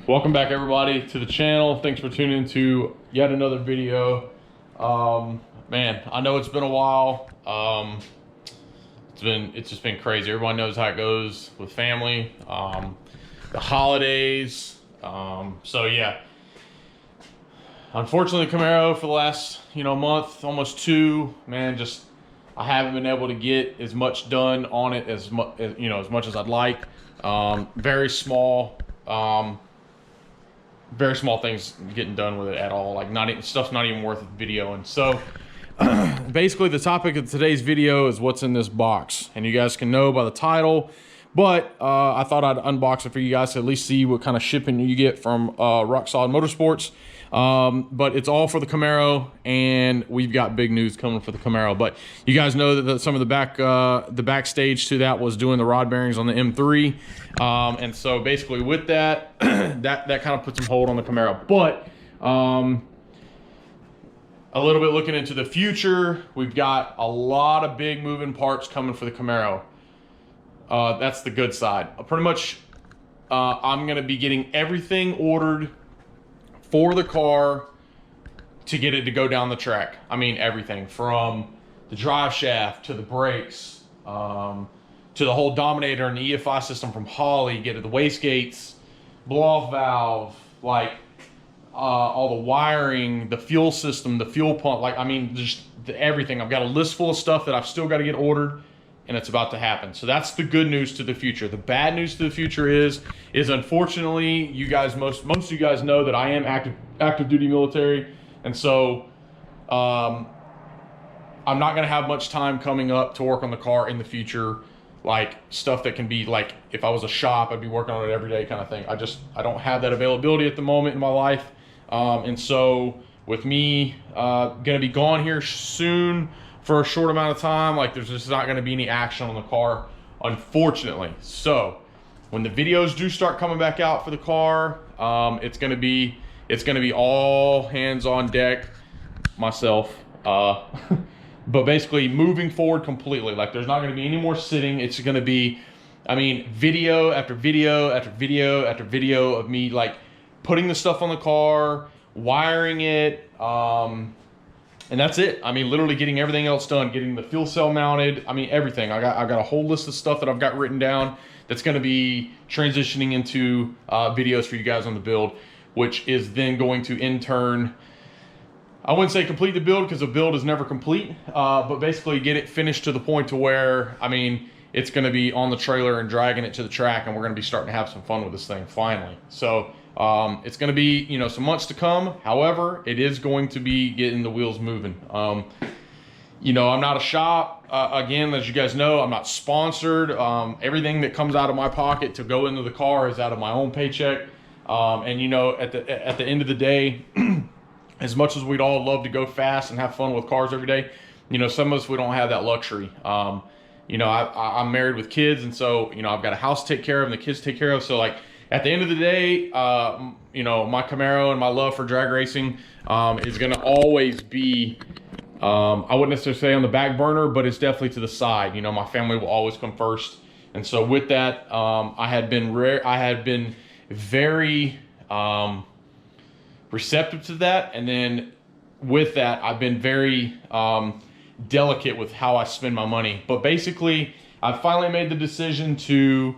Welcome back, everybody, to the channel. Thanks for tuning in to yet another video. Man, I know it's been a while. It's just been crazy. Everyone knows how it goes with family, the holidays. So yeah, unfortunately, Camaro for the last month, almost two, man, just I haven't been able to get as much done on it as much as I'd like. Very small things getting done with it at all. Like stuff's not even worth videoing. So basically the topic of today's video is what's in this box, and you guys can know by the title, but I thought I'd unbox it for you guys to at least see what kind of shipping you get from Rock Solid Motorsports. But it's all for the Camaro, and we've got big news coming for the Camaro. But you guys know that some of the backstage to that was doing the rod bearings on the M3, and so basically with that, that kind of puts some hold on the Camaro. But a little bit looking into the future, we've got a lot of big moving parts coming for the Camaro. That's the good side. Pretty much, I'm gonna be getting everything ordered for the car to get it to go down the track. I mean, everything from the drive shaft to the brakes, to the whole Dominator and the EFI system from Holley, get to the wastegates, blow-off valve, like all the wiring, the fuel system, the fuel pump, like, I mean, just everything. I've got a list full of stuff that I've still got to get ordered, and it's about to happen. So that's the good news to the future. The bad news to the future is unfortunately, you guys, most of you guys know that I am active duty military, and so I'm not gonna have much time coming up to work on the car in the future, like stuff that can be like, if I was a shop, I'd be working on it every day kind of thing. I don't have that availability at the moment in my life, and so with me gonna be gone here soon for a short amount of time, like there's just not going to be any action on the car, unfortunately. So when the videos do start coming back out for the car, it's going to be all hands on deck, myself. But basically moving forward completely, like there's not going to be any more sitting. It's going to be, I mean, video after video after video after video of me like putting the stuff on the car, wiring it, and that's it. I mean, literally getting everything else done, getting the fuel cell mounted. I mean, everything. I got a whole list of stuff that I've got written down that's going to be transitioning into videos for you guys on the build, which is then going to in turn, I wouldn't say complete the build because the build is never complete, but basically get it finished to the point to where, I mean, it's going to be on the trailer and dragging it to the track, and we're going to be starting to have some fun with this thing finally. So it's going to be, some months to come. However, it is going to be getting the wheels moving. I'm not a shop. Again, as you guys know, I'm not sponsored. Everything that comes out of my pocket to go into the car is out of my own paycheck. And at the end of the day, as much as we'd all love to go fast and have fun with cars every day, some of us, we don't have that luxury. I'm married with kids, and so, I've got a house to take care of and the kids to take care of. So like, at the end of the day, my Camaro and my love for drag racing is going to always be, I wouldn't necessarily say on the back burner, but it's definitely to the side. My family will always come first. And so with that, I had been very receptive to that. And then with that, I've been very delicate with how I spend my money. But basically, I finally made the decision to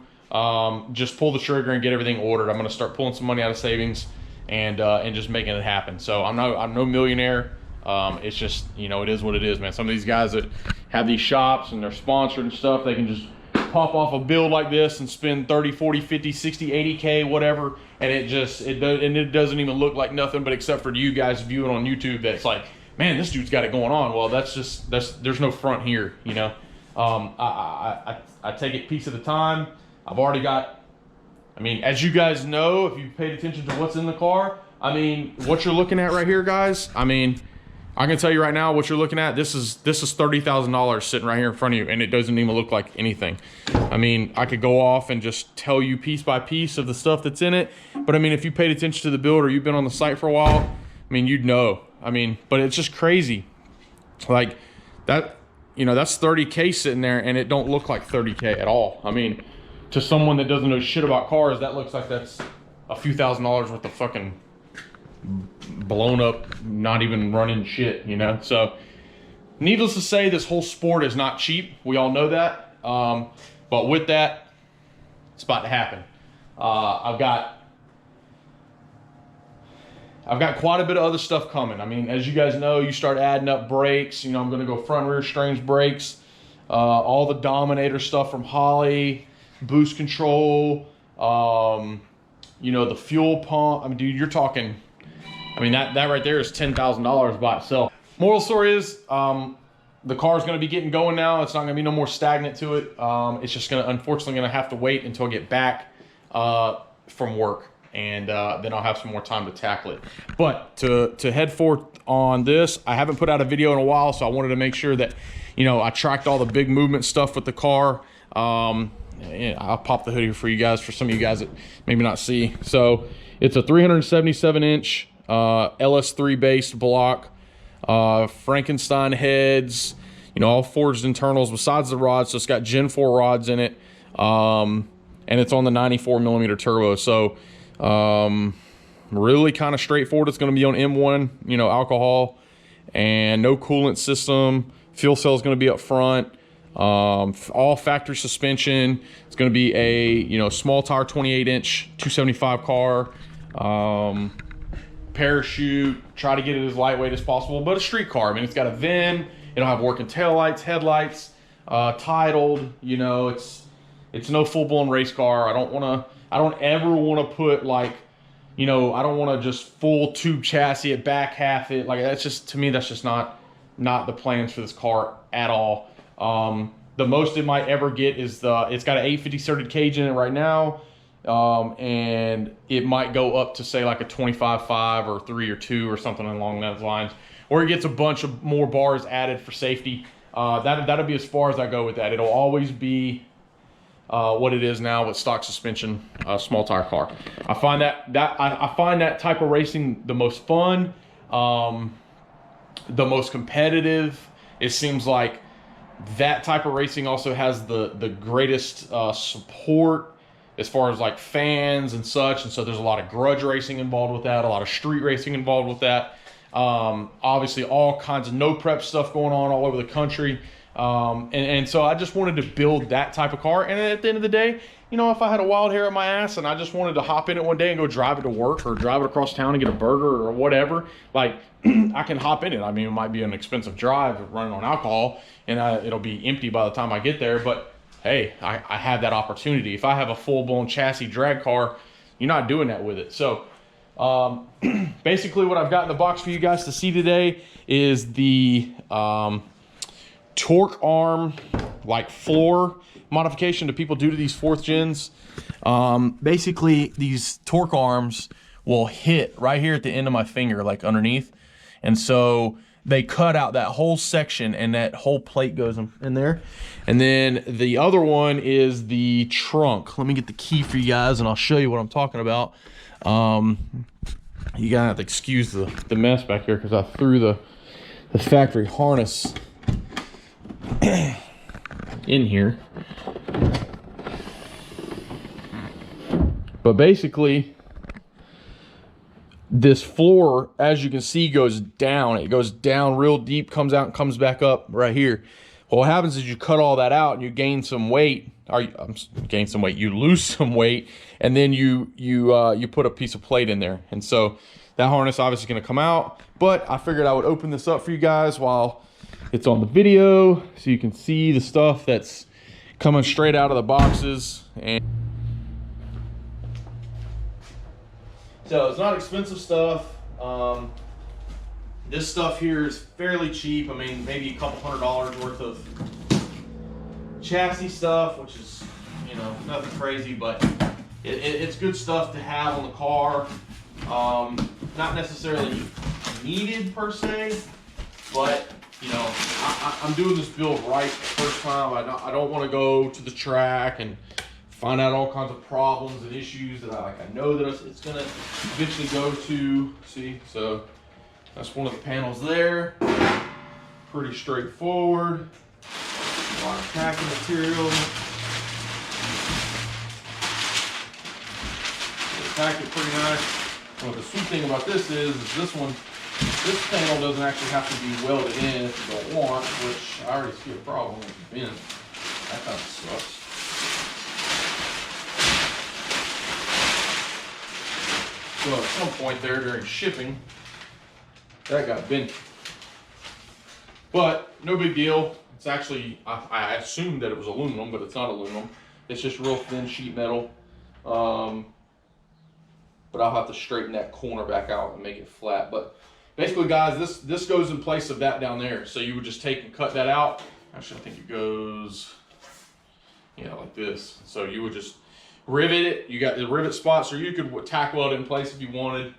just pull the trigger and get everything ordered. I'm going to start pulling some money out of savings and just making it happen. So I'm no millionaire. It's just, it is what it is, man. Some of these guys that have these shops and they're sponsored and stuff, they can just pop off a build like this and spend 30, 40, 50, 60, 80K, whatever. And it doesn't even look like nothing, but except for you guys viewing on YouTube, that's like, man, this dude's got it going on. Well, there's no front here, I take it piece at a time. I've already got, as you guys know, if you've paid attention to what's in the car, what you're looking at right here, guys, I can tell you right now what you're looking at. This is $30,000 sitting right here in front of you, and it doesn't even look like anything. I could go off and just tell you piece by piece of the stuff that's in it, but if you paid attention to the build or you've been on the site for a while, you'd know. But it's just crazy. Like that, that's 30K sitting there, and it don't look like 30K at all. To someone that doesn't know shit about cars, that looks like that's a few $1,000s worth of fucking blown up, not even running shit, you know? So needless to say, this whole sport is not cheap. We all know that. But with that, it's about to happen. I've got quite a bit of other stuff coming. I mean, as you guys know, you start adding up brakes. You know, I'm going to go front rear strange brakes, all the Dominator stuff from Holley, boost control, you know, the fuel pump. I mean, dude, you're talking, I mean, that right there is $10,000 by itself. Moral story is, the car's going to be getting going now. It's not going to be no more stagnant to it. It's just going to, unfortunately, going to have to wait until I get back from work. And then I'll have some more time to tackle it. But to head forth on this, I haven't put out a video in a while, so I wanted to make sure that, you know, I tracked all the big movement stuff with the car. I'll pop the hood here for you guys, for some of you guys that maybe not see. So it's a 377-inch LS3 based block, Frankenstein heads, you know, all forged internals besides the rods. So it's got Gen 4 rods in it, and it's on the 94mm turbo. So really kind of straightforward. It's going to be on M1, you know, alcohol, and no coolant system. Fuel cell is going to be up front. All factory suspension. It's going to be a, you know, small tire 28-inch 275 car. Parachute. Try to get it as lightweight as possible, but a street car. I mean, it's got a VIN. It'll have working taillights, headlights, titled. You know, it's no full-blown race car. I don't ever want to put, like, you know, I don't want to just full tube chassis it, back half it. Like, that's just, to me, that's just not the plans for this car at all. The most it might ever get is it's got an 850 third cage in it right now. And it might go up to, say, like a 25.5 or 3 or 2 or something along those lines, or it gets a bunch of more bars added for safety. That'll be as far as I go with that. It'll always be what it is now with stock suspension, small tire car. I find that type of racing the most fun, the most competitive. It seems like that type of racing also has the greatest support as far as like fans and such. And so there's a lot of grudge racing involved with that, a lot of street racing involved with that. Obviously all kinds of no prep stuff going on all over the country. And so I just wanted to build that type of car. And at the end of the day, you know, if I had a wild hair on my ass and I just wanted to hop in it one day and go drive it to work or drive it across town and get a burger or whatever, like I can hop in it. I mean, it might be an expensive drive running on alcohol and it'll be empty by the time I get there, but hey, I have that opportunity. If I have a full-blown chassis drag car, you're not doing that with it. So basically what I've got in the box for you guys to see today is the torque arm, like floor modification that people do to these 4th gens. Basically these torque arms will hit right here at the end of my finger, like underneath. And so they cut out that whole section and that whole plate goes in there. And then the other one is the trunk. Let me get the key for you guys and I'll show you what I'm talking about. You gotta have to excuse the mess back here because I threw the factory harness in here. But basically this floor, as you can see, goes down. It goes down real deep, comes out and comes back up right here. Well, what happens is you cut all that out and you gain some weight, or you lose some weight, and then you put a piece of plate in there. And so that harness obviously is going to come out, but I figured I would open this up for you guys while it's on the video so you can see the stuff that's coming straight out of the boxes. And so it's not expensive stuff. This stuff here is fairly cheap. I mean, maybe a couple $100 worth of chassis stuff, which is, you know, nothing crazy, but it's good stuff to have on the car. Not necessarily needed per se, but you know, I'm doing this build right the first time. I don't want to go to the track and find out all kinds of problems and issues that I know that it's gonna eventually go to. See, so that's one of the panels there. Pretty straightforward. A lot of packing material. packed it pretty nice. Well, the sweet thing about this is this panel doesn't actually have to be welded in if you don't want, which I already see a problem with the bin. That kind of sucks. So at some point there during shipping, that got bent. But no big deal. It's actually, I assumed that it was aluminum, but it's not aluminum. It's just real thin sheet metal. But I'll have to straighten that corner back out and make it flat. But basically, guys, this goes in place of that down there. So you would just take and cut that out. Actually, I think it goes, yeah, like this. So you would just rivet it. You got the rivet spots, or you could tack weld it in place if you wanted.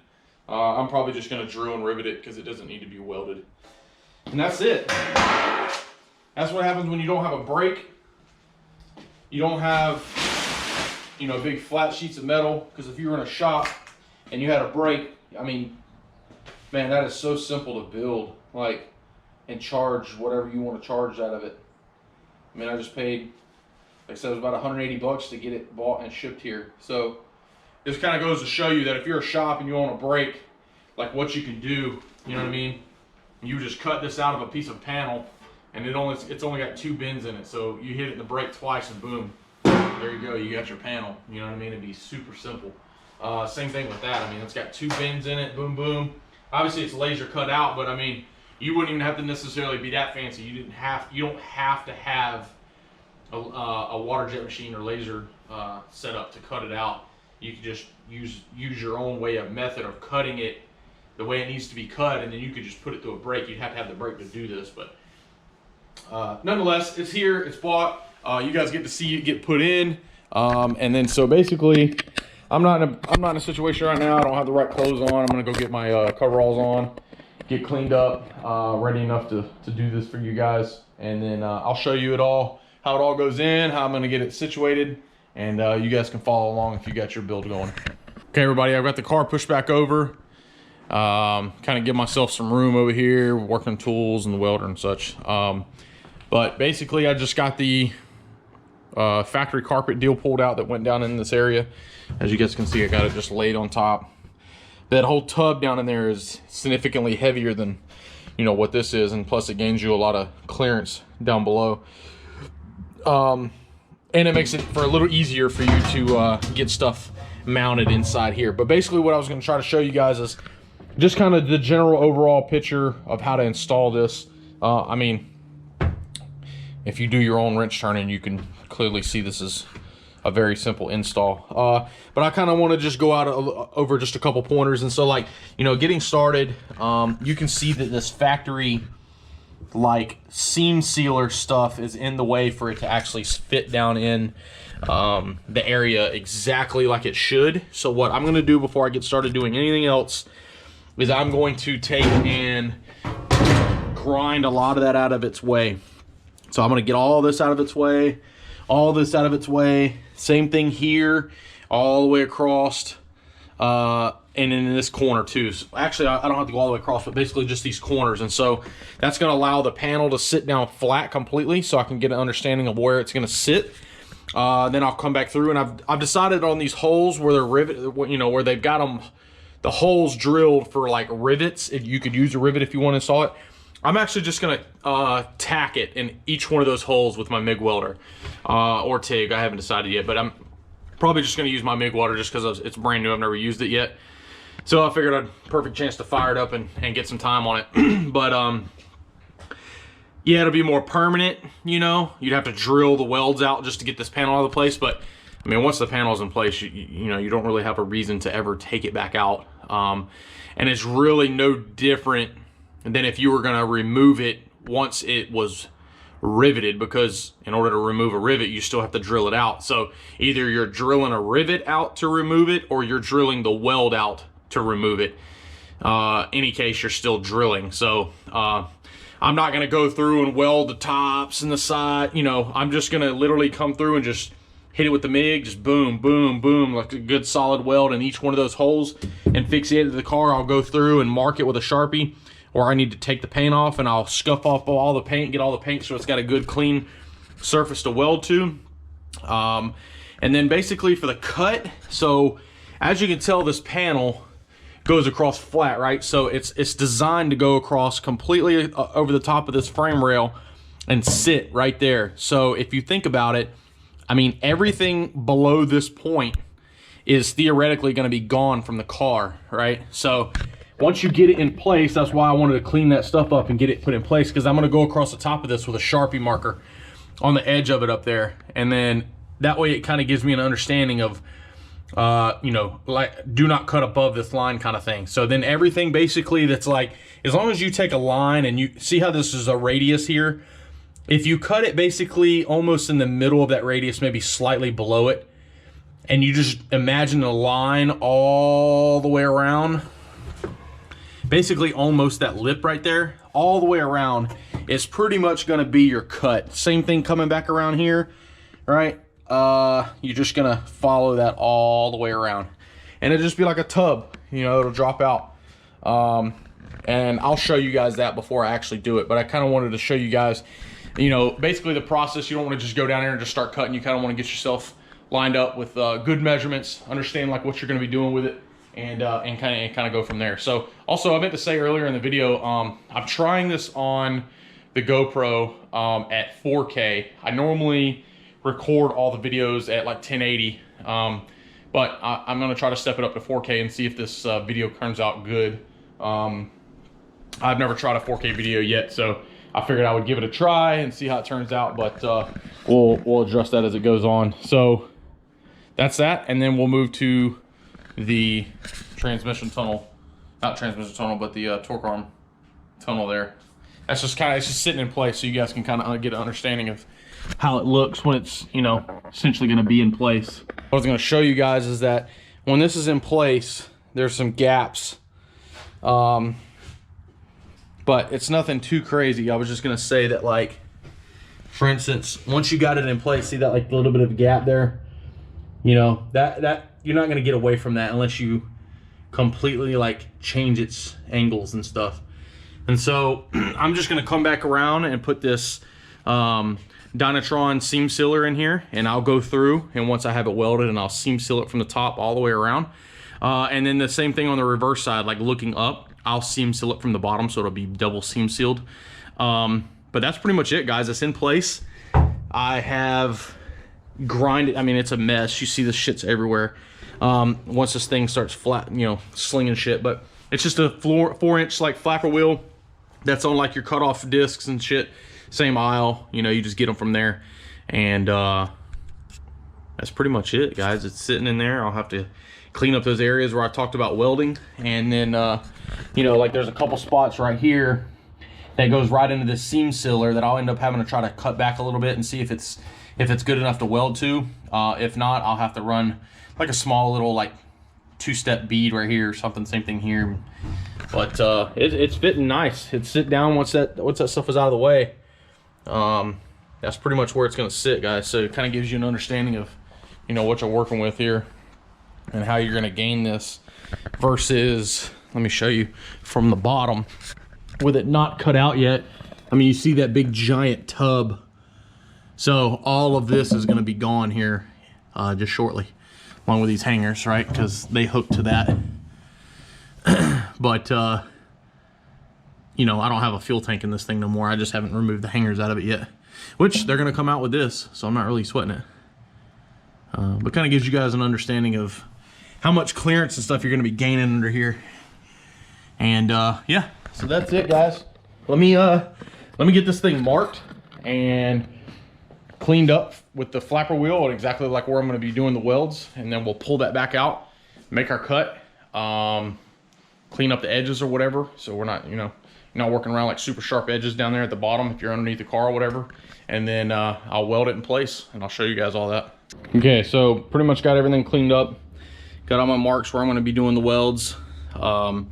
I'm probably just going to drill and rivet it because it doesn't need to be welded. And that's it. That's what happens when you don't have a brake. You don't have, you know, big flat sheets of metal. Because if you were in a shop and you had a brake, I mean, man, that is so simple to build, like, and charge whatever you want to charge out of it. I mean, I just paid, like I said, it was about 180 bucks to get it bought and shipped here. So this kind of goes to show you that if you're a shop and you own a brake, like what you can do, you know what I mean? You just cut this out of a piece of panel, and it's only got 2 bends in it. So you hit it in the brake twice, and boom, there you go. You got your panel. You know what I mean? It'd be super simple. Same thing with that. I mean, it's got 2 bends in it. Boom, boom. Obviously, it's laser cut out, but I mean, you wouldn't even have to necessarily be that fancy. You don't have to have a water jet machine or laser set up to cut it out. You can just use your own method of cutting it the way it needs to be cut, and then you could just put it through a brake. You'd have to have the brake to do this, but nonetheless, it's here, it's bought. You guys get to see it get put in, and then so basically, I'm not in a situation right now. I don't have the right clothes on. I'm gonna go get my coveralls on, get cleaned up, ready enough to do this for you guys, and then I'll show you how it all goes in, how I'm gonna get it situated, and you guys can follow along if you got your build going. Okay, everybody, I've got the car pushed back over. Kind of give myself some room over here, working tools and the welder and such. But basically, I just got the factory carpet deal pulled out that went down in this area. As you guys can see, I got it just laid on top. That whole tub down in there is significantly heavier than, you know, what this is, and plus it gains you a lot of clearance down below. And it makes it for a little easier for you to get stuff mounted inside here. But basically, what I was going to try to show you guys is just kind of the general overall picture of how to install this. I mean, if you do your own wrench turning, you can clearly see this is a very simple install. But I kind of want to just go out over just a couple pointers. And so, like, you know, getting started, you can see that this factory like seam sealer stuff is in the way for it to actually fit down in the area exactly like it should. So what I'm going to do before I get started doing anything else is I'm going to take and grind a lot of that out of its way. So I'm going to get all this out of its way, all this out of its way. Same thing here, all the way across, and in this corner too. So actually, I don't have to go all the way across, but basically just these corners. And so that's going to allow the panel to sit down flat completely, so I can get an understanding of where it's going to sit. Then I'll come back through, and I've decided on these holes where they're rivet, you know, where they've got them, the holes drilled for like rivets. You could use a rivet if you want to install it. I'm actually just gonna tack it in each one of those holes with my MIG welder or TIG. I haven't decided yet, but I'm probably just gonna use my MIG welder just because it's brand new. I've never used it yet, so I figured I'd perfect chance to fire it up and get some time on it. But yeah, it'll be more permanent. You know, you'd have to drill the welds out just to get this panel out of the place, but I mean, once the panel's in place, you know, you don't really have a reason to ever take it back out. And it's really no different than if you were gonna remove it once it was riveted, because in order to remove a rivet, you still have to drill it out. So either you're drilling a rivet out to remove it, or you're drilling the weld out to remove it. Any case, you're still drilling. So I'm not gonna go through and weld the tops and the side. You know, I'm just gonna literally come through and just hit it with the MIG, just boom, boom, boom, like a good solid weld in each one of those holes, and fixate the car. I'll go through and mark it with a Sharpie, or I need to take the paint off, and I'll scuff off all the paint, get all the paint so it's got a good clean surface to weld to. And then basically for the cut, so as you can tell, this panel goes across flat, right? So it's designed to go across completely over the top of this frame rail and sit right there. So if you think about it, I mean, everything below this point is theoretically going to be gone from the car, right? So once you get it in place, that's why I wanted to clean that stuff up and get it put in place, because I'm going to go across the top of this with a Sharpie marker on the edge of it up there. And then that way it kind of gives me an understanding of, you know, like, do not cut above this line kind of thing. So then everything basically that's like, as long as you take a line and you see how this is a radius here, if you cut it basically almost in the middle of that radius, maybe slightly below it, and you just imagine a line all the way around, basically almost that lip right there, all the way around, is pretty much gonna be your cut. Same thing coming back around here, right? You're just gonna follow that all the way around. And it'll just be like a tub, you know, it'll drop out. And I'll show you guys that before I actually do it, but I kind of wanted to show you guys, you know, basically the process. You don't want to just go down there and just start cutting. You kind of want to get yourself lined up with good measurements, understand like what you're going to be doing with it, and kind of go from there. So also, I meant to say earlier in the video, I'm trying this on the GoPro at 4K. I normally record all the videos at like 1080, but I'm going to try to step it up to 4K and see if this video turns out good. I've never tried a 4K video yet, so I figured I would give it a try and see how it turns out, but we'll adjust that as it goes on. So that's that, and then we'll move to the transmission tunnel. Not transmission tunnel, but the torque arm tunnel there. That's just kind of, it's just sitting in place so you guys can kind of get an understanding of how it looks when it's, you know, essentially going to be in place. What I was going to show you guys is that when this is in place, there's some gaps. But it's nothing too crazy. I was just gonna say that, like, for instance, once you got it in place, see that like little bit of gap there? You know, that you're not gonna get away from that unless you completely like change its angles and stuff. And so I'm just gonna come back around and put this Dynatron seam sealer in here, and I'll go through, and once I have it welded, and I'll seam seal it from the top all the way around. And then the same thing on the reverse side, like looking up, I'll seam seal it from the bottom, so it'll be double seam sealed. But that's pretty much it, guys. It's in place. I have grinded. I mean, it's a mess. You see the shit's everywhere. Once this thing starts flat, you know, slinging shit. But it's just a 4-inch like flapper wheel that's on like your cutoff discs and shit. Same aisle. You know, you just get them from there. And that's pretty much it, guys. It's sitting in there. I'll have to clean up those areas where I talked about welding, and then you know, like there's a couple spots right here that goes right into this seam sealer that I'll end up having to try to cut back a little bit and see if it's good enough to weld to. If not, I'll have to run like a small little like 2-step bead right here or something. Same thing here, but it's fitting nice. It's sit down once that stuff is out of the way. That's pretty much where it's going to sit, guys. So it kind of gives you an understanding of, you know, what you're working with here and how you're going to gain this versus, let me show you from the bottom with it not cut out yet. I mean, you see that big giant tub. So all of this is going to be gone here just shortly, along with these hangers, right? Because they hook to that. But you know, I don't have a fuel tank in this thing no more. I just haven't removed the hangers out of it yet, which they're going to come out with this, so I'm not really sweating it. But kind of gives you guys an understanding of how much clearance and stuff you're going to be gaining under here. And yeah, so that's it, guys. Let me get this thing marked and cleaned up with the flapper wheel and exactly like where I'm going to be doing the welds, and then we'll pull that back out, make our cut, clean up the edges or whatever, so we're not, you know, you're not working around like super sharp edges down there at the bottom if you're underneath the car or whatever. And then I'll weld it in place and I'll show you guys all that. Okay, so pretty much got everything cleaned up, got all my marks where I'm going to be doing the welds, and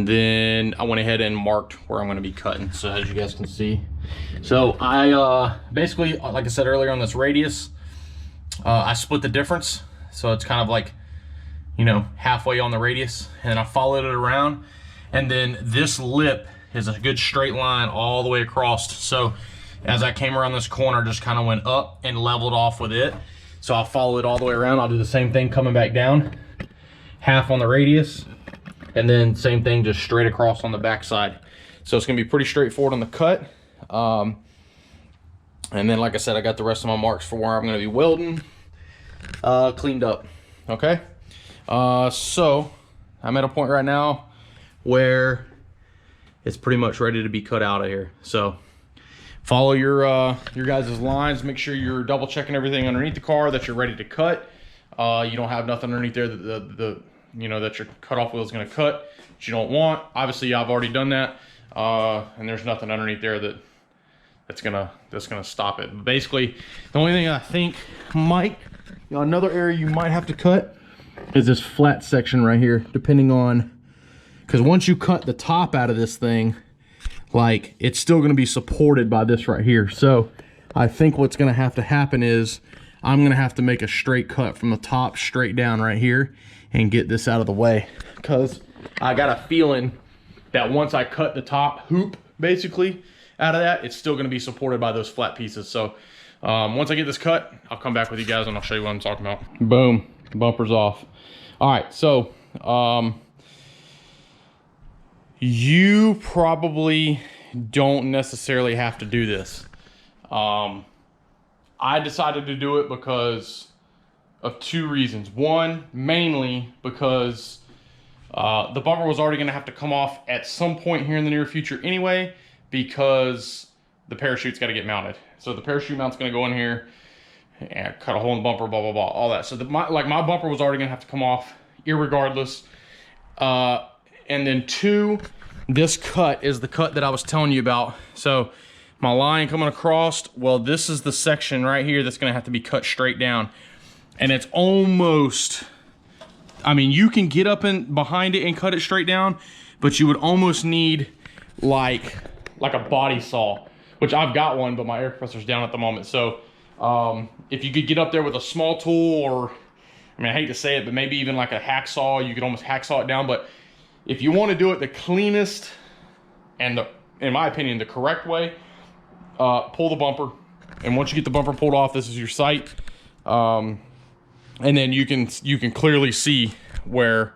then I went ahead and marked where I'm going to be cutting, so as you guys can see. So I basically, like I said earlier, on this radius, I split the difference, so it's kind of like, you know, halfway on the radius, and then I followed it around, and then this lip is a good straight line all the way across. So as I came around this corner, just kind of went up and leveled off with it. So I'll follow it all the way around. I'll do the same thing coming back down. half on the radius, and then same thing, just straight across on the back side. So it's gonna be pretty straightforward on the cut. And then, like I said, I got the rest of my marks for where I'm gonna be welding cleaned up, okay? So I'm at a point right now where it's pretty much ready to be cut out of here. So follow your guys' lines, make sure you're double checking everything underneath the car that you're ready to cut. You don't have nothing underneath there that you know, that your cutoff wheel is gonna cut that you don't want. Obviously, I've already done that, and there's nothing underneath there that's gonna stop it. But basically, the only thing I think might, you know, another area you might have to cut is this flat section right here, depending on, because once you cut the top out of this thing, like, it's still gonna be supported by this right here. So I think what's gonna have to happen is I'm gonna have to make a straight cut from the top straight down right here and get this out of the way, because I got a feeling that once I cut the top hoop basically out of that, it's still going to be supported by those flat pieces. So once I get this cut, I'll come back with you guys and I'll show you what I'm talking about. Boom, bumper's off. All right, so you probably don't necessarily have to do this. I decided to do it because of two reasons. One, mainly because the bumper was already going to have to come off at some point here in the near future anyway, because the parachute's got to get mounted. So the parachute mount's going to go in here and cut a hole in the bumper, blah, blah, blah, all that. So my bumper was already going to have to come off irregardless. And then two, this cut is the cut that I was telling you about. So my line coming across, well, this is the section right here that's going to have to be cut straight down. And it's almost, I mean, you can get up in behind it and cut it straight down, but you would almost need like a body saw, which I've got one, but my air compressor's down at the moment. So if you could get up there with a small tool, or, I mean, I hate to say it, but maybe even like a hacksaw, you could almost hacksaw it down. But if you want to do it the cleanest and in my opinion, the correct way, pull the bumper. And once you get the bumper pulled off, this is your sight. And then you can clearly see where,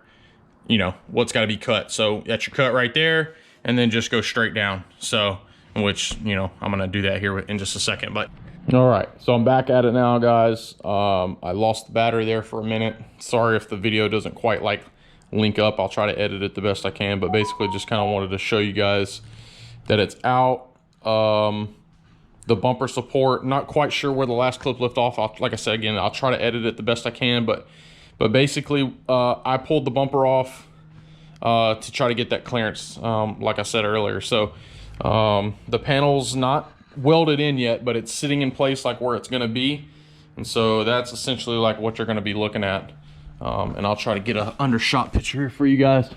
you know, what's got to be cut. So that's your cut right there, and then just go straight down. So, which, you know, I'm gonna do that here in just a second. But all right, so I'm back at it now, guys. I lost the battery there for a minute. Sorry if the video doesn't quite like link up. I'll try to edit it the best I can, but basically just kind of wanted to show you guys that it's out. The bumper support, not quite sure where the last clip left off. Like I said, again, I'll try to edit it the best I can, but basically I pulled the bumper off to try to get that clearance, like I said earlier. So the panel's not welded in yet, but it's sitting in place like where it's gonna be. And so that's essentially like what you're gonna be looking at. And I'll try to get a undershot picture here for you guys.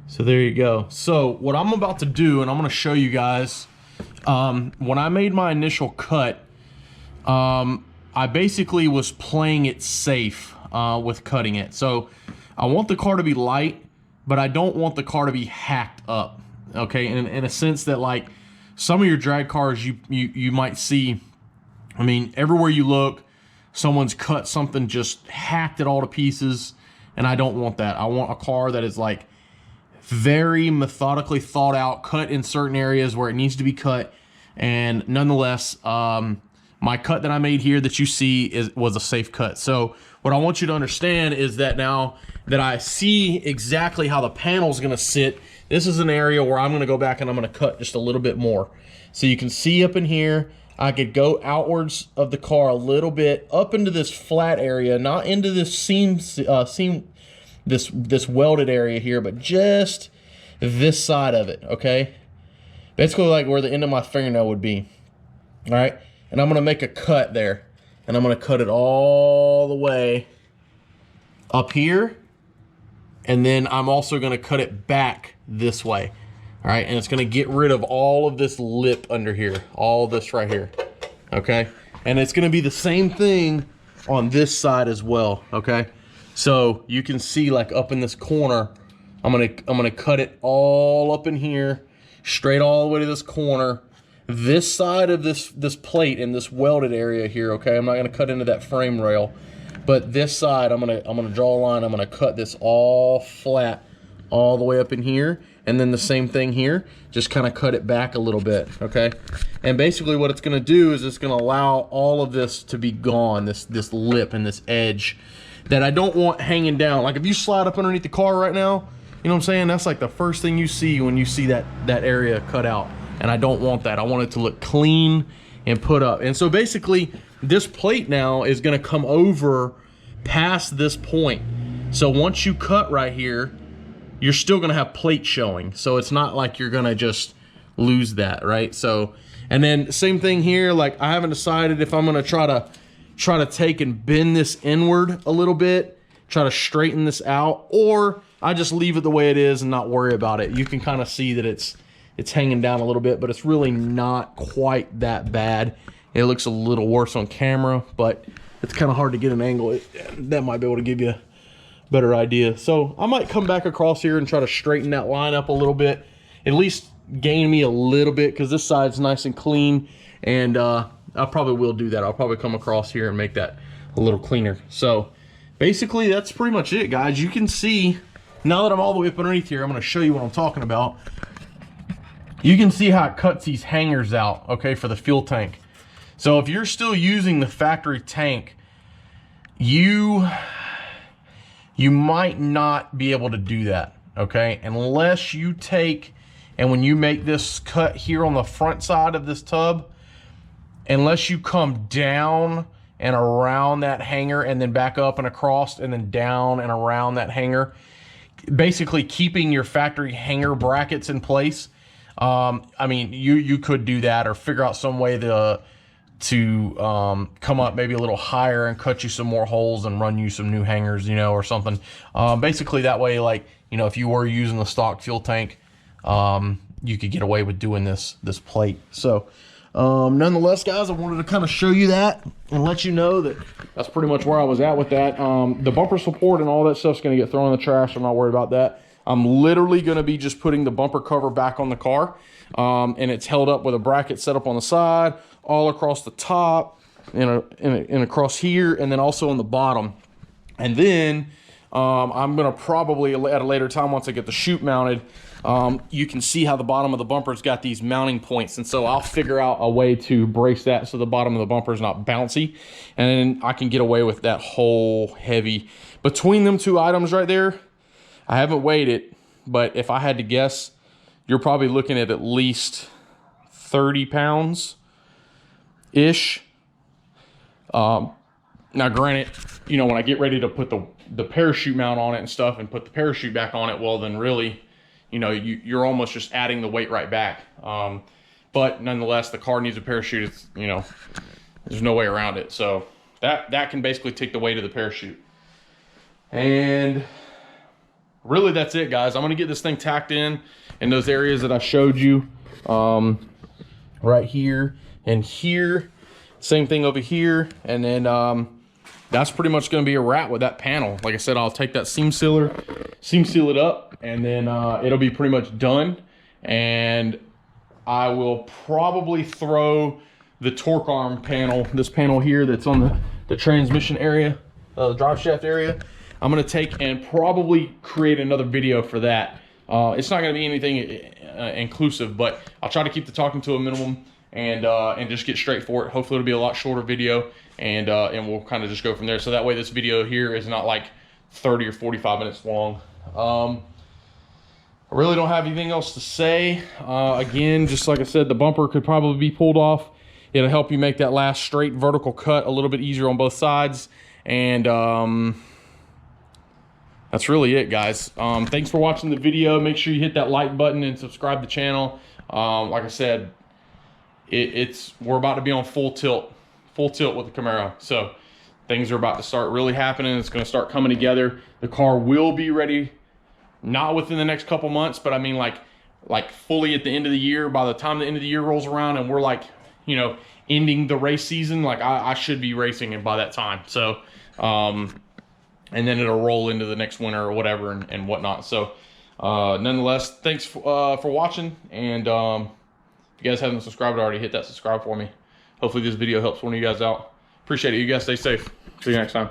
So there you go. So what I'm about to do, and I'm gonna show you guys, when I made my initial cut, I basically was playing it safe with cutting it. So I want the car to be light, but I don't want the car to be hacked up, okay? In a sense that, like, some of your drag cars you might see, I mean, everywhere you look, someone's cut something, just hacked it all to pieces, and I don't want that. I want a car that is like very methodically thought out, cut in certain areas where it needs to be cut, and nonetheless, my cut that I made here that you see was a safe cut. So what I want you to understand is that now that I see exactly how the panel's gonna sit, this is an area where I'm gonna go back and I'm gonna cut just a little bit more. So you can see up in here, I could go outwards of the car a little bit, up into this flat area, not into this seam, this welded area here, but just this side of it, okay? Basically like where the end of my fingernail would be, all right? And I'm gonna make a cut there, and I'm gonna cut it all the way up here, and then I'm also gonna cut it back this way, all right? And it's gonna get rid of all of this lip under here, all this right here, okay? And it's gonna be the same thing on this side as well, okay? So you can see, like, up in this corner, I'm gonna cut it all up in here, straight all the way to this corner. This side of this plate in this welded area here, okay? I'm not gonna cut into that frame rail, But this side, I'm gonna draw a line. I'm gonna cut this all flat, all the way up in here, and then the same thing here. Just kind of cut it back a little bit, okay? And basically, what it's gonna do is it's gonna allow all of this to be gone. This lip and this edge that I don't want hanging down. Like if you slide up underneath the car right now, you know what I'm saying? That's like the first thing you see when you see that area cut out. And I don't want that. I want it to look clean and put up. And so basically, this plate now is gonna come over past this point. So once you cut right here, you're still gonna have plate showing. So it's not like you're gonna just lose that, right? So, and then same thing here, like I haven't decided if I'm gonna try to take and bend this inward a little bit, try to straighten this out, or I just leave it the way it is and not worry about it. You can kind of see that it's hanging down a little bit, but it's really not quite that bad. It looks a little worse on camera, but it's kind of hard to get an angle. That might be able to give you a better idea. So I might come back across here and try to straighten that line up a little bit, at least gain me a little bit, because this side's nice and clean. And I probably will do that. I'll probably come across here and make that a little cleaner. So basically that's pretty much it, guys. You can see, now that I'm all the way up underneath here, I'm going to show you what I'm talking about. You can see how it cuts these hangers out, okay, for the fuel tank. So if you're still using the factory tank, you might not be able to do that, okay? Unless you take, and when you make this cut here on the front side of this tub, unless you come down and around that hanger and then back up and across and then down and around that hanger, basically keeping your factory hanger brackets in place. I mean, you could do that, or figure out some way to come up maybe a little higher and cut you some more holes and run you some new hangers, you know, or something. Basically that way, like, you know, if you were using the stock fuel tank, you could get away with doing this plate. So nonetheless, guys, I wanted to kind of show you that and let you know that that's pretty much where I was at with that. The bumper support and all that stuff's going to get thrown in the trash. I'm not worried about that. I'm literally going to be just putting the bumper cover back on the car, and it's held up with a bracket set up on the side, all across the top, and across here, and then also on the bottom. And then I'm going to probably, at a later time, once I get the chute mounted, you can see how the bottom of the bumper's got these mounting points, and so I'll figure out a way to brace that so the bottom of the bumper is not bouncy, and then I can get away with that whole heavy. Between them two items right there, I haven't weighed it, but if I had to guess, you're probably looking at least 30 pounds ish. Now granted, you know, when I get ready to put the parachute mount on it and stuff and put the parachute back on it, well then really, you know, you're almost just adding the weight right back. But nonetheless, the car needs a parachute. It's, you know, there's no way around it. So that can basically take the weight of the parachute. And really that's it, guys. I'm gonna get this thing tacked in those areas that I showed you, right here and here, same thing over here, and then that's pretty much gonna be a wrap with that panel. Like I said, I'll take that seam seal it up, and then it'll be pretty much done. And I will probably throw the torque arm panel, this panel here that's on the transmission area, the drive shaft area, I'm gonna take and probably create another video for that. It's not gonna be anything inclusive, but I'll try to keep the talking to a minimum and just get straight for it. Hopefully it'll be a lot shorter video, and we'll kind of just go from there. So that way this video here is not like 30 or 45 minutes long. I really don't have anything else to say. Again, just like I said, the bumper could probably be pulled off. It'll help you make that last straight vertical cut a little bit easier on both sides. And that's really it, guys. Thanks for watching the video. Make sure you hit that like button and subscribe to the channel. Like I said, we're about to be on full tilt with the Camaro. So things are about to start really happening. It's going to start coming together. The car will be ready, not within the next couple months, but I mean like fully at the end of the year. By the time the end of the year rolls around and we're like, you know, ending the race season, like I should be racing it by that time. So and then it'll roll into the next winter or whatever and whatnot. So nonetheless, thanks for watching, and if you guys haven't subscribed already, hit that subscribe for me. Hopefully this video helps one of you guys out. Appreciate it. You guys stay safe. See you next time.